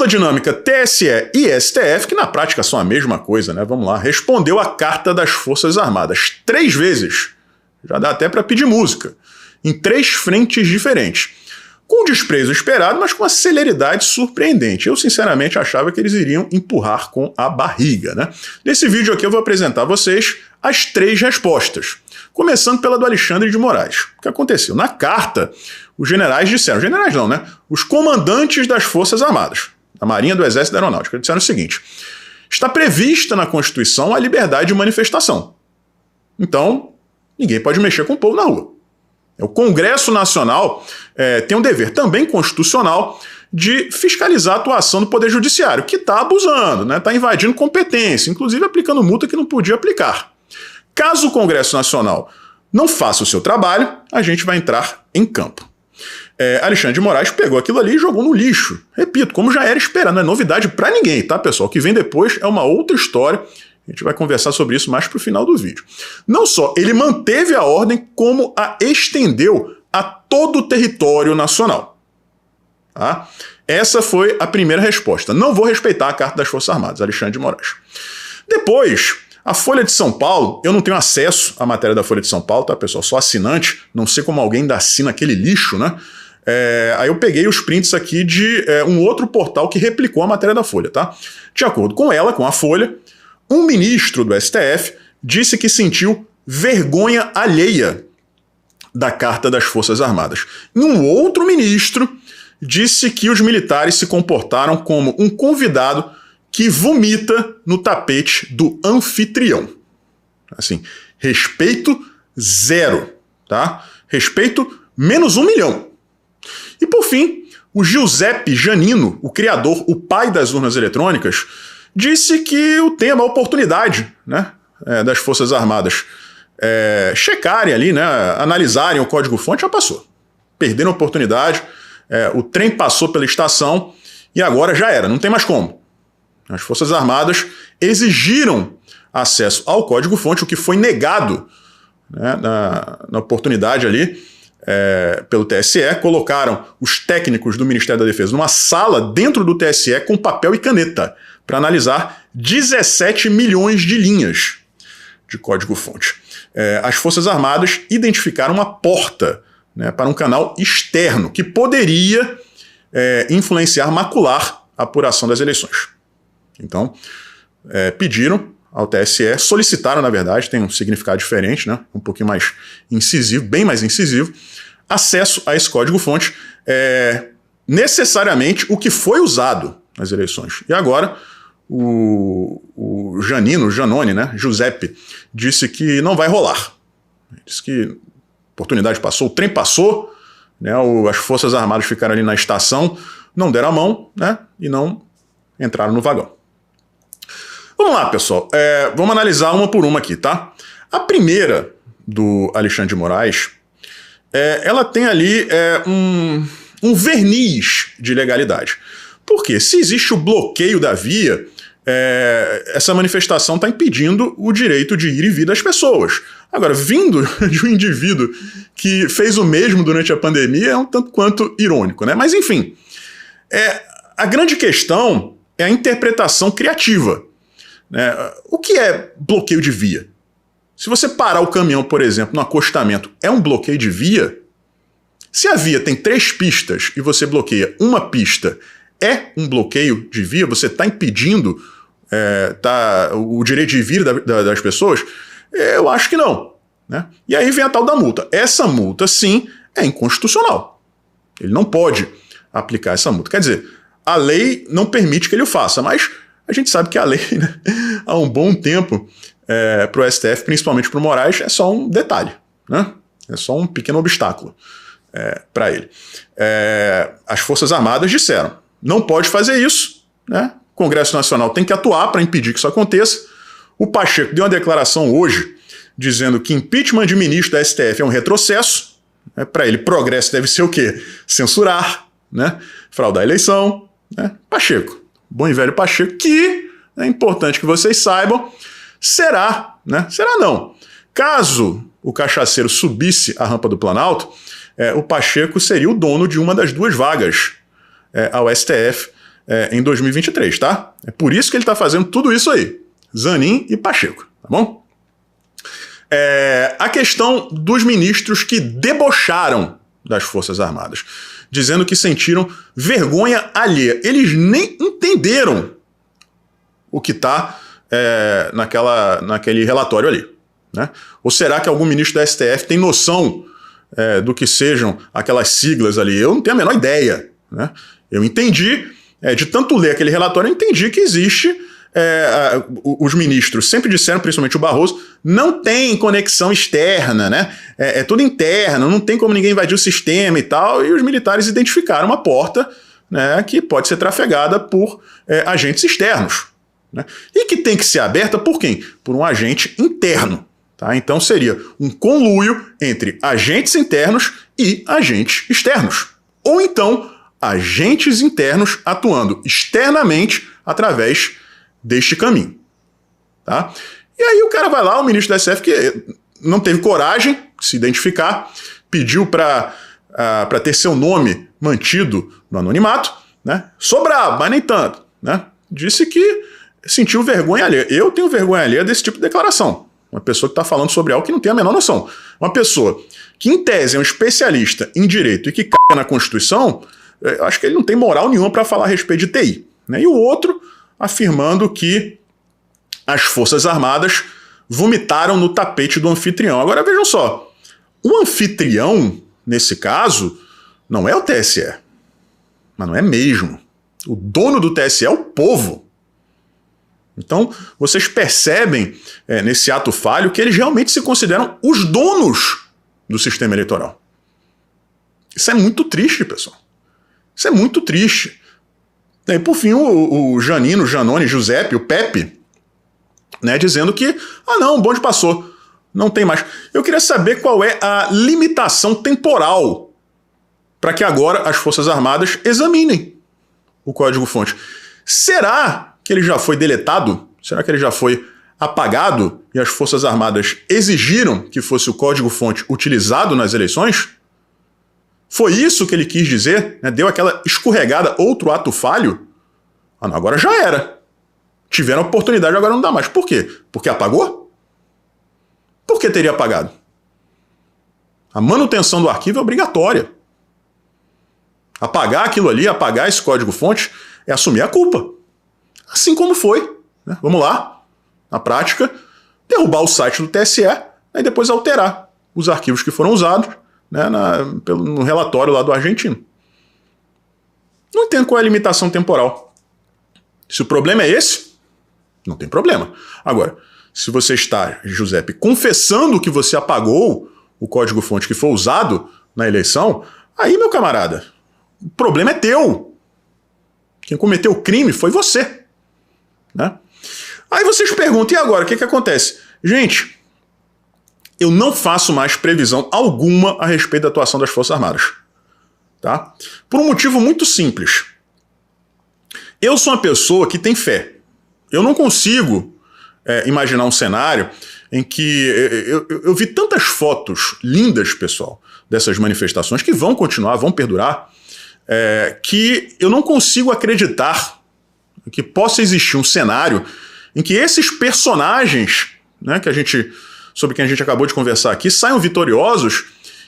dupla dinâmica TSE e STF, que na prática são a mesma coisa, né? Vamos lá, respondeu a carta das Forças Armadas 3 vezes. Já dá até para pedir música. Em 3 frentes diferentes. Com o desprezo esperado, mas com uma celeridade surpreendente. Eu, sinceramente, achava que eles iriam empurrar com a barriga, né? Nesse vídeo aqui eu vou apresentar a vocês as 3 respostas. Começando pela do Alexandre de Moraes. O que aconteceu? Na carta, os generais disseram, generais não, né? Os comandantes das Forças Armadas, da Marinha, do Exército e da Aeronáutica, disseram o seguinte: está prevista na Constituição a liberdade de manifestação. Então, ninguém pode mexer com o povo na rua. O Congresso Nacional tem um dever também constitucional de fiscalizar a atuação do Poder Judiciário, que está abusando, né? Está invadindo competência, inclusive aplicando multa que não podia aplicar. Caso o Congresso Nacional não faça o seu trabalho, a gente vai entrar em campo. Alexandre de Moraes pegou aquilo ali e jogou no lixo. Repito, como já era esperado, não é novidade para ninguém, tá, pessoal? O que vem depois é uma outra história. A gente vai conversar sobre isso mais para o final do vídeo. Não só ele manteve a ordem, como a estendeu a todo o território nacional. Tá? Essa foi a primeira resposta. Não vou respeitar a Carta das Forças Armadas, Alexandre de Moraes. Depois, a Folha de São Paulo, eu não tenho acesso à matéria da Folha de São Paulo, tá, pessoal? Sou assinante, não sei como alguém ainda assina aquele lixo, né? Aí eu peguei os prints aqui de um outro portal que replicou a matéria da Folha, tá? De acordo com ela, com a Folha, um ministro do STF disse que sentiu vergonha alheia da Carta das Forças Armadas. E um outro ministro disse que os militares se comportaram como um convidado que vomita no tapete do anfitrião. Assim, respeito zero, tá? Respeito menos 1 milhão. E por fim, o Giuseppe Janino, o criador, o pai das urnas eletrônicas, disse que o tema, a oportunidade, né, das Forças Armadas checarem ali, né, analisarem o código-fonte, já passou. Perderam a oportunidade, o trem passou pela estação e agora já era, não tem mais como. As Forças Armadas exigiram acesso ao código-fonte, o que foi negado, né, na oportunidade ali pelo TSE, colocaram os técnicos do Ministério da Defesa numa sala dentro do TSE com papel e caneta para analisar 17 milhões de linhas de código-fonte. As Forças Armadas identificaram uma porta, né, para um canal externo que poderia influenciar, macular a apuração das eleições. Então, pediram ao TSE, solicitaram, na verdade, tem um significado diferente, né, um pouquinho mais incisivo, bem mais incisivo, acesso a esse código-fonte, necessariamente o que foi usado nas eleições. E agora, o Janone, né, Giuseppe, disse que não vai rolar. Disse que a oportunidade passou, o trem passou, né, as Forças Armadas ficaram ali na estação, não deram a mão, né, e não entraram no vagão. Vamos lá, pessoal. Vamos analisar uma por uma aqui, tá? A primeira, do Alexandre de Moraes, ela tem ali um verniz de legalidade. Por quê? Se existe o bloqueio da via, essa manifestação está impedindo o direito de ir e vir das pessoas. Agora, vindo de um indivíduo que fez o mesmo durante a pandemia, é um tanto quanto irônico, né? Mas, enfim, a grande questão é a interpretação criativa. O que é bloqueio de via? Se você parar o caminhão, por exemplo, no acostamento, é um bloqueio de via? Se a via tem 3 pistas e você bloqueia uma pista, é um bloqueio de via? Você está impedindo o direito de vir das pessoas? Eu acho que não, né? E aí vem a tal da multa. Essa multa, sim, é inconstitucional. Ele não pode aplicar essa multa. Quer dizer, a lei não permite que ele o faça, mas a gente sabe que a lei, né, há um bom tempo, para o STF, principalmente para o Moraes, é só um detalhe, né? É só um pequeno obstáculo para ele. As Forças Armadas disseram, não pode fazer isso, né? O Congresso Nacional tem que atuar para impedir que isso aconteça. O Pacheco deu uma declaração hoje dizendo que impeachment de ministro da STF é um retrocesso. Para ele, progresso deve ser o quê? Censurar, né? Fraudar a eleição, né? Pacheco, bom e velho Pacheco, que é importante que vocês saibam, será, né? Será não. Caso o cachaceiro subisse a rampa do Planalto, o Pacheco seria o dono de uma das 2 vagas ao STF em 2023, tá? É por isso que ele está fazendo tudo isso aí. Zanin e Pacheco, tá bom? A questão dos ministros que debocharam das Forças Armadas, dizendo que sentiram vergonha alheia. Eles nem entenderam o que está naquele relatório ali, né? Ou será que algum ministro da STF tem noção do que sejam aquelas siglas ali? Eu não tenho a menor ideia, né? Eu entendi, de tanto ler aquele relatório, eu entendi que existe... os ministros sempre disseram, principalmente o Barroso, não tem conexão externa, né? É tudo interno, não tem como ninguém invadir o sistema e tal, e os militares identificaram uma porta, né, que pode ser trafegada por agentes externos, né? E que tem que ser aberta por quem? Por um agente interno, tá? Então seria um conluio entre agentes internos e agentes externos, ou então agentes internos atuando externamente através deste caminho, tá? E aí o cara vai lá, o ministro da STF, que não teve coragem de se identificar, pediu para ter seu nome mantido no anonimato, né? Sou brabo, mas nem tanto, né? Disse que sentiu vergonha alheia. Eu tenho vergonha alheia desse tipo de declaração. Uma pessoa que está falando sobre algo que não tem a menor noção. Uma pessoa que, em tese, é um especialista em direito e que caga na Constituição, eu acho que ele não tem moral nenhuma para falar a respeito de TI, né? E o outro afirmando que as Forças Armadas vomitaram no tapete do anfitrião. Agora vejam só, o anfitrião, nesse caso, não é o TSE, mas não é mesmo. O dono do TSE é o povo. Então, vocês percebem nesse ato falho que eles realmente se consideram os donos do sistema eleitoral. Isso é muito triste, pessoal. Isso é muito triste. E por fim, o Janino, Janone, Giuseppe, o Pepe, né, dizendo que, não, o bonde passou, não tem mais. Eu queria saber qual é a limitação temporal para que agora as Forças Armadas examinem o código-fonte. Será que ele já foi deletado? Será que ele já foi apagado e as Forças Armadas exigiram que fosse o código-fonte utilizado nas eleições? Foi isso que ele quis dizer? Né? Deu aquela escorregada, outro ato falho? Não, agora já era. Tiveram a oportunidade, agora não dá mais. Por quê? Porque apagou? Por que teria apagado? A manutenção do arquivo é obrigatória. Apagar aquilo ali, apagar esse código-fonte, é assumir a culpa. Assim como foi, né? Vamos lá, na prática, derrubar o site do TSE e depois alterar os arquivos que foram usados, né, no relatório lá do argentino. Não entendo qual é a limitação temporal. Se o problema é esse, não tem problema. Agora, se você está, Giuseppe, confessando que você apagou o código-fonte que foi usado na eleição, aí, meu camarada, o problema é teu. Quem cometeu o crime foi você, né? Aí vocês perguntam, e agora, o que acontece? Gente, eu não faço mais previsão alguma a respeito da atuação das Forças Armadas, tá? Por um motivo muito simples. Eu sou uma pessoa que tem fé. Eu não consigo imaginar um cenário em que... Eu vi tantas fotos lindas, pessoal, dessas manifestações que vão continuar, vão perdurar, que eu não consigo acreditar que possa existir um cenário em que esses personagens, né, sobre quem a gente acabou de conversar aqui, saiam vitoriosos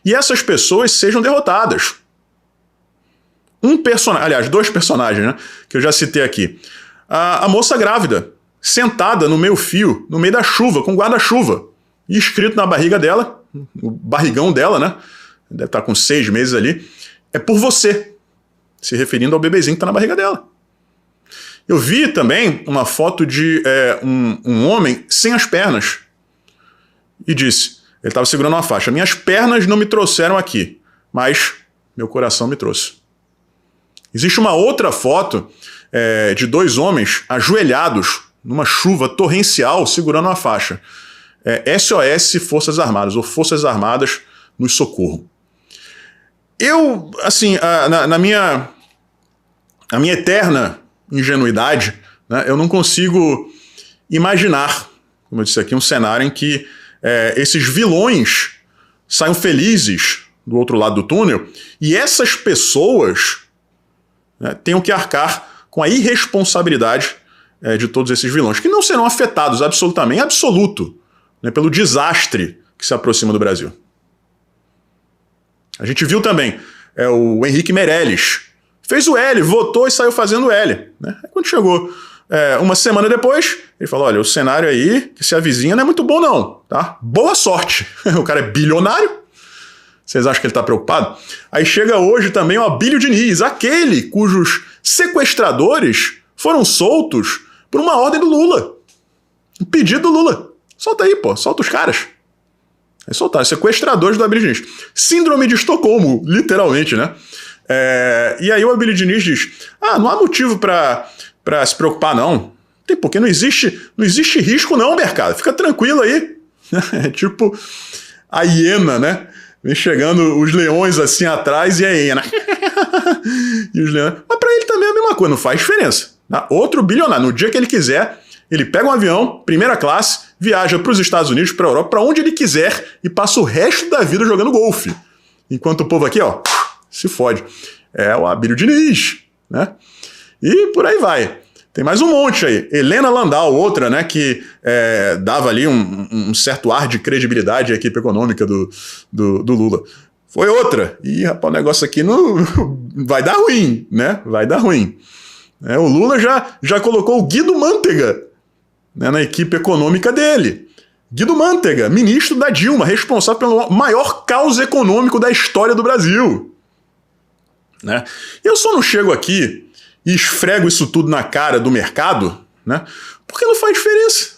e essas pessoas sejam derrotadas. Dois personagens, né, que eu já citei aqui. A moça grávida, sentada no meio-fio, no meio da chuva, com guarda-chuva, e escrito na barriga dela, o barrigão dela, né, deve estar com 6 meses ali, é por você, se referindo ao bebezinho que está na barriga dela. Eu vi também uma foto de um homem sem as pernas, e disse, ele estava segurando uma faixa, minhas pernas não me trouxeram aqui, mas meu coração me trouxe. Existe uma outra foto de 2 homens ajoelhados numa chuva torrencial segurando uma faixa. SOS Forças Armadas, ou Forças Armadas nos socorro. Eu, assim, na minha eterna ingenuidade, né, eu não consigo imaginar, como eu disse aqui, um cenário em que esses vilões saiam felizes do outro lado do túnel e essas pessoas, né, tenham que arcar com a irresponsabilidade de todos esses vilões, que não serão afetados absolutamente, em absoluto, né, pelo desastre que se aproxima do Brasil. A gente viu também o Henrique Meirelles. Fez o L, votou e saiu fazendo o L. Né? Quando chegou uma semana depois, ele falou, olha, o cenário aí que se avizinha não é muito bom não, tá? Boa sorte. O cara é bilionário. Vocês acham que ele está preocupado? Aí chega hoje também o Abílio Diniz, aquele cujos sequestradores foram soltos por uma ordem do Lula. Um pedido do Lula. Solta aí, pô. Solta os caras. Aí soltaram. Sequestradores do Abílio Diniz. Síndrome de Estocolmo, literalmente, né? E aí o Abílio Diniz diz, não há motivo para se preocupar, não. Tem porque não existe risco não, mercado. Fica tranquilo aí. É tipo a hiena, né? Vem chegando os leões assim atrás e a hiena. E os leões. Mas para ele também é a mesma coisa, não faz diferença. Tá? Outro bilionário, no dia que ele quiser, ele pega um avião, primeira classe, viaja para os Estados Unidos, para a Europa, para onde ele quiser e passa o resto da vida jogando golfe. Enquanto o povo aqui, ó, se fode. É o Abílio Diniz, né? E por aí vai. Tem mais um monte aí. Helena Landau, outra, né, que dava ali um certo ar de credibilidade à equipe econômica do Lula. Foi outra. E, rapaz, o negócio aqui não vai dar ruim, né? Vai dar ruim. O Lula já colocou o Guido Mantega, né, na equipe econômica dele. Guido Mantega, ministro da Dilma, responsável pelo maior caos econômico da história do Brasil. Né? Eu só não chego aqui e esfrego isso tudo na cara do mercado, né? Porque não faz diferença.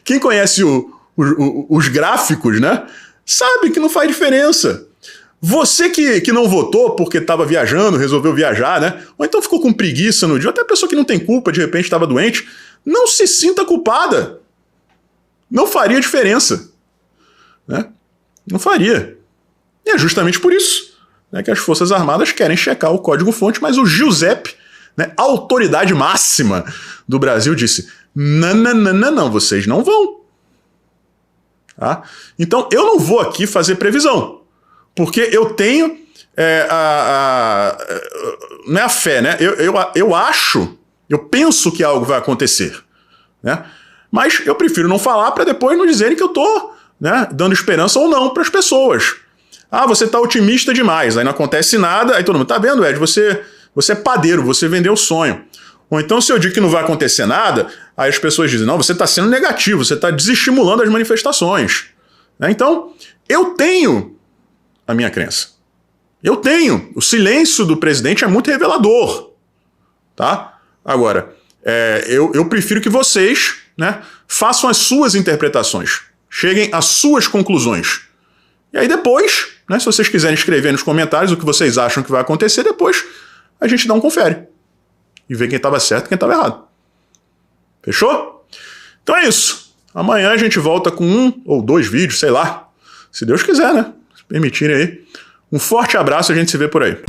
Quem conhece os gráficos, né, sabe que não faz diferença. Você que não votou porque estava viajando, resolveu viajar, né? Ou então ficou com preguiça no dia, até a pessoa que não tem culpa, de repente estava doente, não se sinta culpada. Não faria diferença. Né? Não faria. E é justamente por isso, né, que as Forças Armadas querem checar o código-fonte, mas o Giuseppe, né, a autoridade máxima do Brasil, disse, não, vocês não vão. Tá? Então eu não vou aqui fazer previsão, porque eu tenho não é a fé, né? Eu penso que algo vai acontecer, né? Mas eu prefiro não falar para depois não dizerem que eu tô, né, dando esperança ou não para as pessoas. Você tá otimista demais, aí não acontece nada, aí todo mundo, tá vendo, Ed, você é padeiro, você vendeu o sonho. Ou então se eu digo que não vai acontecer nada, aí as pessoas dizem, não, você está sendo negativo, você está desestimulando as manifestações. Né? Então, eu tenho a minha crença. Eu tenho. O silêncio do presidente é muito revelador. Tá? Agora, eu prefiro que vocês, né, façam as suas interpretações, cheguem às suas conclusões. E aí depois, né, se vocês quiserem escrever nos comentários o que vocês acham que vai acontecer, depois a gente dá um confere. E vê quem estava certo e quem estava errado. Fechou? Então é isso. Amanhã a gente volta com 1 ou 2 vídeos, sei lá. Se Deus quiser, né? Se permitirem aí. Um forte abraço e a gente se vê por aí.